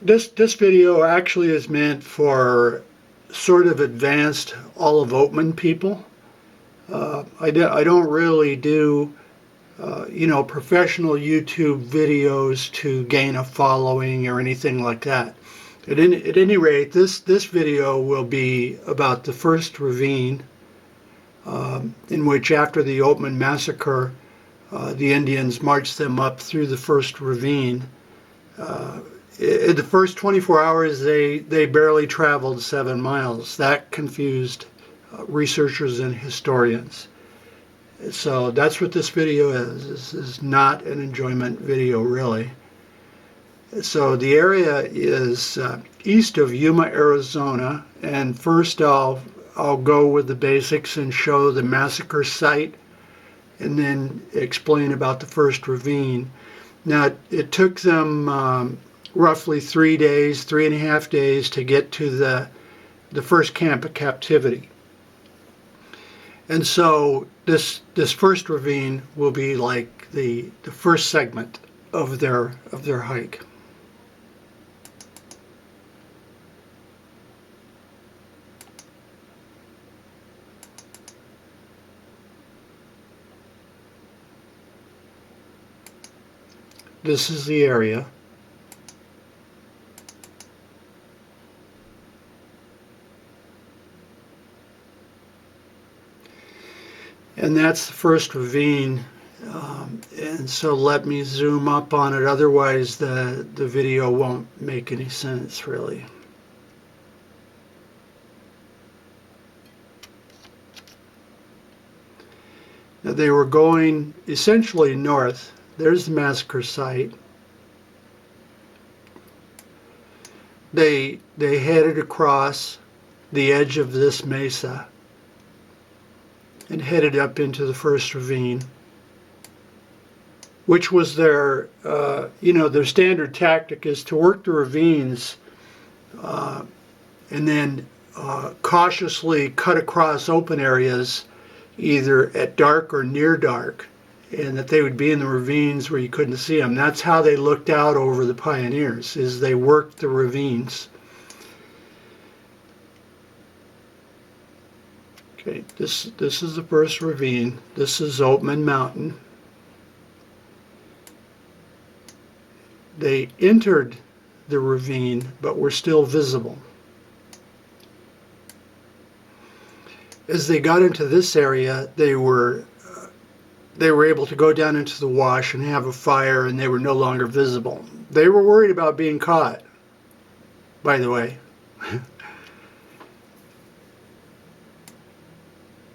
This video actually is meant for sort of advanced all of Oatman people. I don't really do professional YouTube videos to gain a following or anything like that. At any rate, this video will be about the first ravine, in which after the Oatman massacre, the Indians marched them up through the first ravine. In the first 24 hours, they barely traveled 7 miles. That confused researchers and historians. So that's what this video is. This is not an enjoyment video, really. So the area is east of Yuma, Arizona, and first I'll go with the basics and show the massacre site, and then explain about the first ravine. Now, it took them roughly 3 days, 3.5 days to get to the first camp of captivity. And so this first ravine will be like the first segment of their hike. This is the area. And that's the first ravine. And so let me zoom up on it, otherwise the video won't make any sense, really. Now, they were going essentially north. There's the massacre site. They headed across the edge of this mesa and headed up into the first ravine, which was their standard tactic, is to work the ravines and then cautiously cut across open areas, either at dark or near dark, and that they would be in the ravines where you couldn't see them. That's how they looked out over the pioneers, is they worked the ravines. Okay, this is the first ravine. This is Oatman Mountain. They entered the ravine, but were still visible. As they got into this area, they were able to go down into the wash and have a fire, and they were no longer visible. They were worried about being caught, by the way.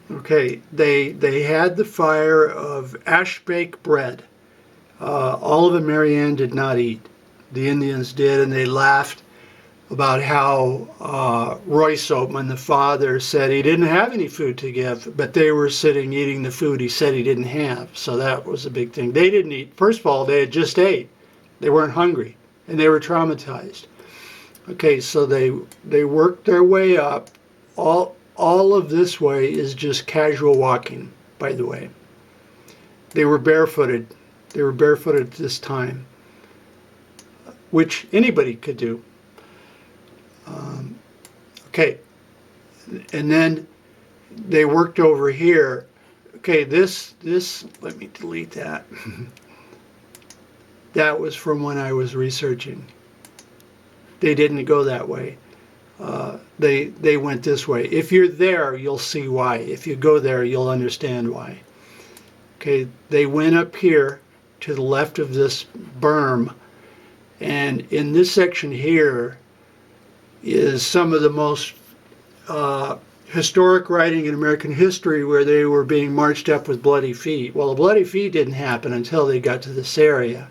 Okay, they had the fire of ash-baked bread. Olive and Marianne did not eat. The Indians did, and they laughed about how Royce Oatman, the father, said he didn't have any food to give, but they were sitting eating the food he said he didn't have. So that was a big thing. They didn't eat. First of all, they had just ate. They weren't hungry, and they were traumatized. Okay, so they worked their way up. All of this way is just casual walking, by the way. They were barefooted. They were barefooted at this time, which anybody could do. Okay, and then they worked over here. Okay, this let me delete that. That was from when I was researching. They didn't go that way. They went this way. If you're there, you'll see why. If you go there, you'll understand why. Okay, they went up here to the left of this berm, and in this section here is some of the most historic writing in American history, where they were being marched up with bloody feet. Well, the bloody feet didn't happen until they got to this area,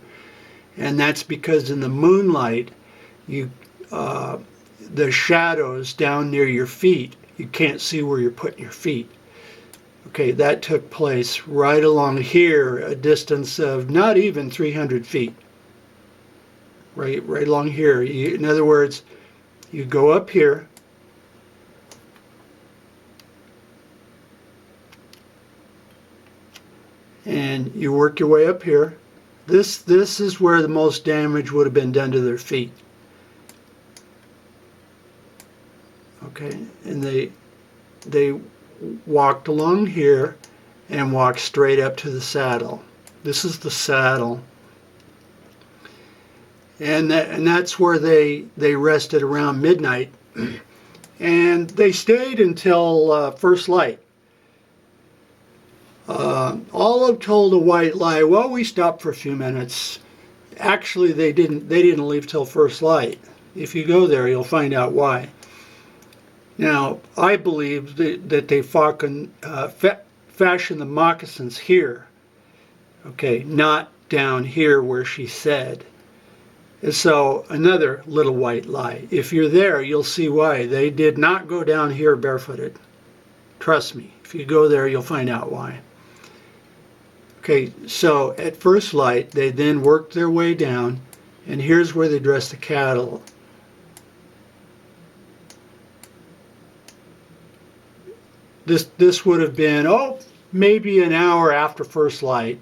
and that's because in the moonlight, the shadows down near your feet, you can't see where you're putting your feet. Okay, that took place right along here, a distance of not even 300 feet. Right along here. In other words, you go up here, and you work your way up here, This is where the most damage would have been done to their feet. Okay, and they walked along here and walked straight up to the saddle. This is the saddle. And that's where they rested around midnight. And they stayed until first light. Olive told a white lie. Well, we stopped for a few minutes. Actually, they didn't leave till first light. If you go there, you'll find out why. Now, I believe that they fashioned the moccasins here. Okay, not down here where she said. And so, another little white lie. If you're there, you'll see why. They did not go down here barefooted. Trust me. If you go there, you'll find out why. Okay, so at first light, they then worked their way down, and here's where they dressed the cattle. This would have been, maybe an hour after first light.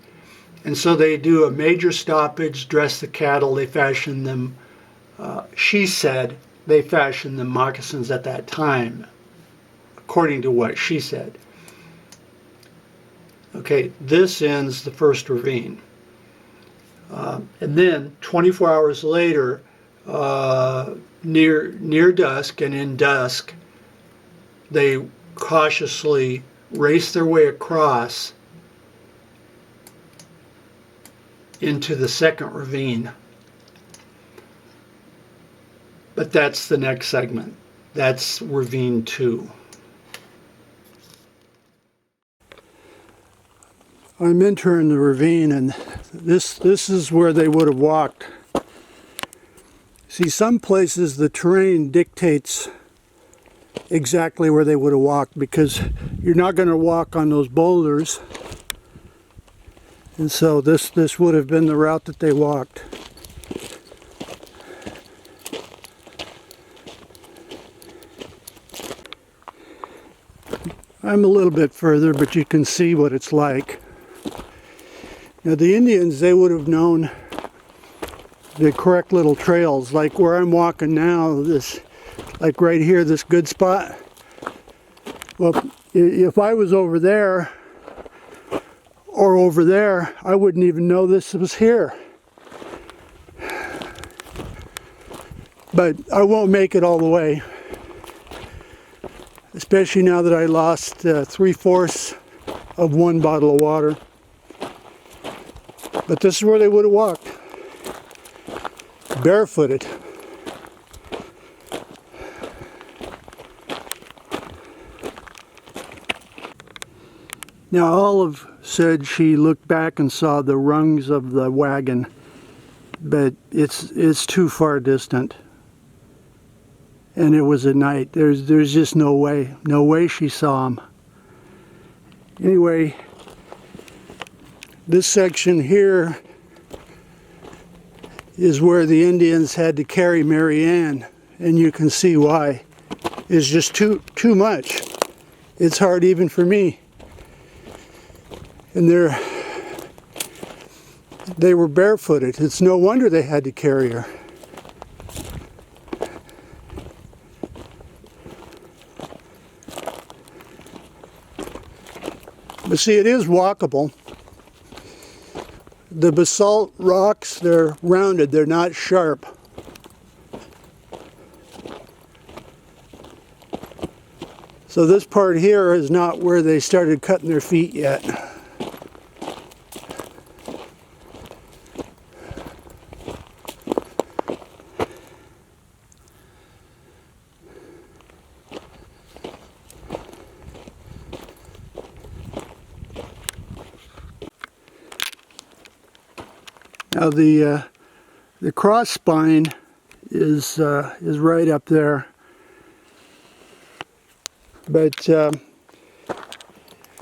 And so they do a major stoppage, dress the cattle, they fashion them, she said they fashioned the moccasins at that time, according to what she said. Okay, this ends the first ravine. And then 24 hours later, near dusk and in dusk, they cautiously race their way across into the second ravine. But that's the next segment. That's ravine 2. I'm entering the ravine, and this is where they would have walked. See, some places the terrain dictates exactly where they would have walked, because you're not going to walk on those boulders. And so this would have been the route that they walked. I'm a little bit further, but you can see what it's like. Now the Indians, they would have known the correct little trails, like where I'm walking now, this, like right here, this good spot. Well, if I was over there or over there, I wouldn't even know this was here. But I won't make it all the way, especially now that I lost 3/4 of one bottle of water. But this is where they would have walked, barefooted. Now Olive said she looked back and saw the rungs of the wagon, but it's too far distant. And it was at night. There's just no way she saw them. Anyway, this section here is where the Indians had to carry Mary Ann, and you can see why. It's just too much. It's hard even for me. And they were barefooted. It's no wonder they had to carry her. But see, it is walkable. The basalt rocks, they're rounded, they're not sharp. So this part here is not where they started cutting their feet yet. Now the cross spine is right up there, but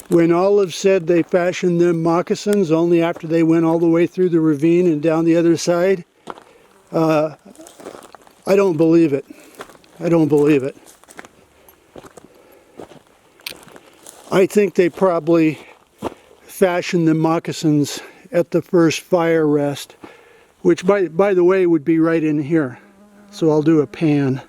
when Olive said they fashioned them moccasins only after they went all the way through the ravine and down the other side, I don't believe it. I don't believe it. I think they probably fashioned the moccasins at the first fire rest, which by the way would be right in here. So I'll do a pan.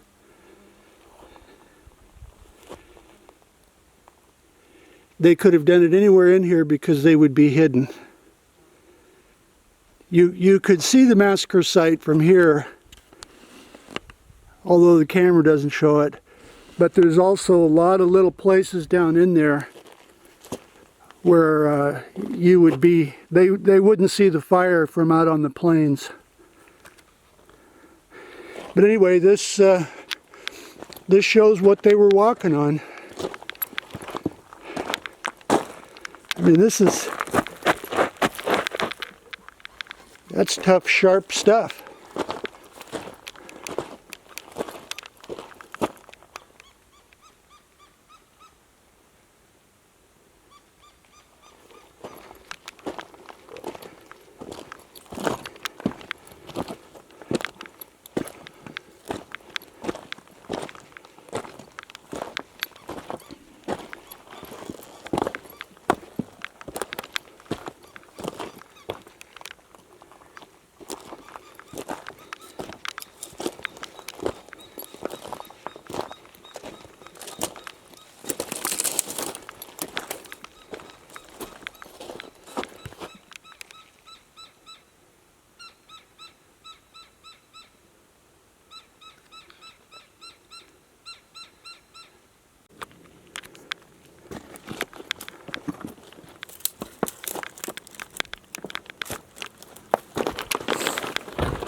They could have done it anywhere in here because they would be hidden. You could see the massacre site from here, although the camera doesn't show it. But there's also a lot of little places down in there where you would be, they wouldn't see the fire from out on the plains. But anyway, this shows what they were walking on. I mean, that's tough, sharp stuff.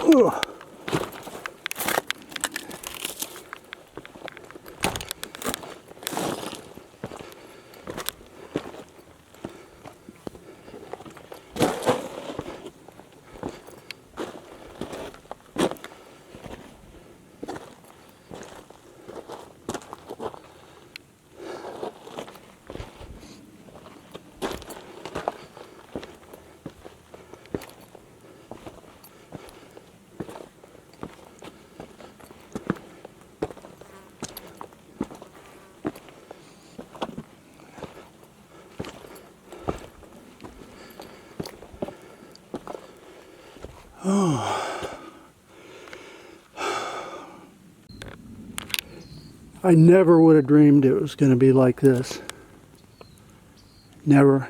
Ugh. I never would have dreamed it was going to be like this. Never.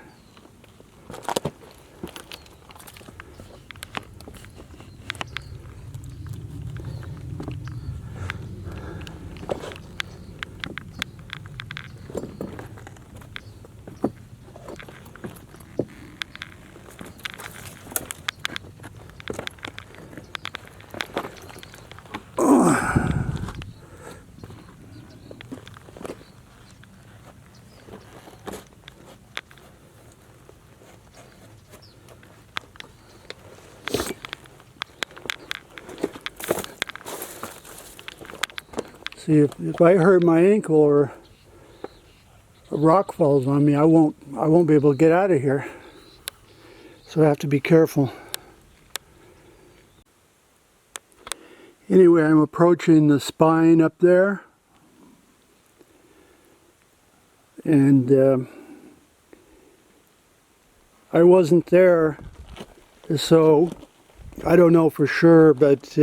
See, if I hurt my ankle or a rock falls on me, I won't be able to get out of here. So I have to be careful. Anyway, I'm approaching the spine up there. And I wasn't there, so I don't know for sure, but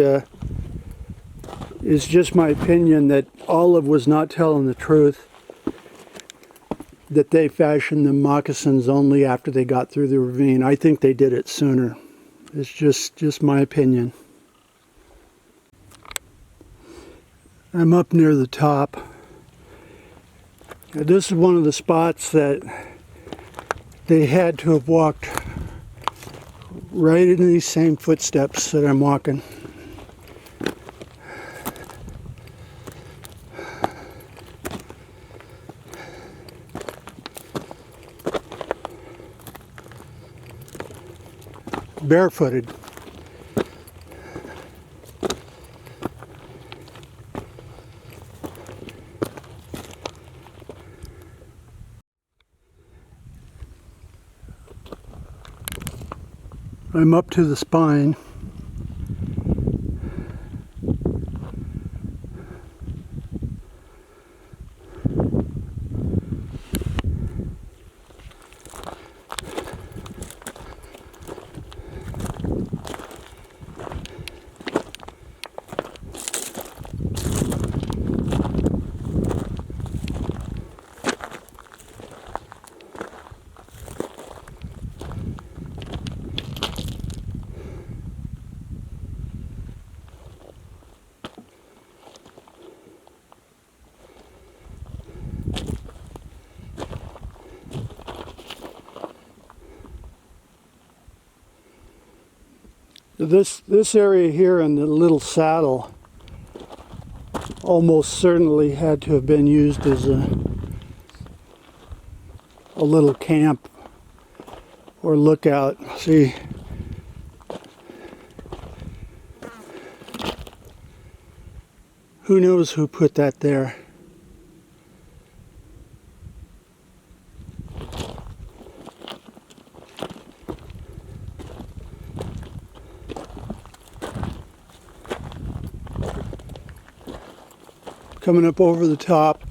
it's just my opinion that Olive was not telling the truth, that they fashioned the moccasins only after they got through the ravine. I think they did it sooner. It's just my opinion. I'm up near the top. This is one of the spots that they had to have walked right in these same footsteps that I'm walking. Barefooted. I'm up to the spine. This area here in the little saddle almost certainly had to have been used as a little camp or lookout. See, who knows who put that there? Coming up over the top.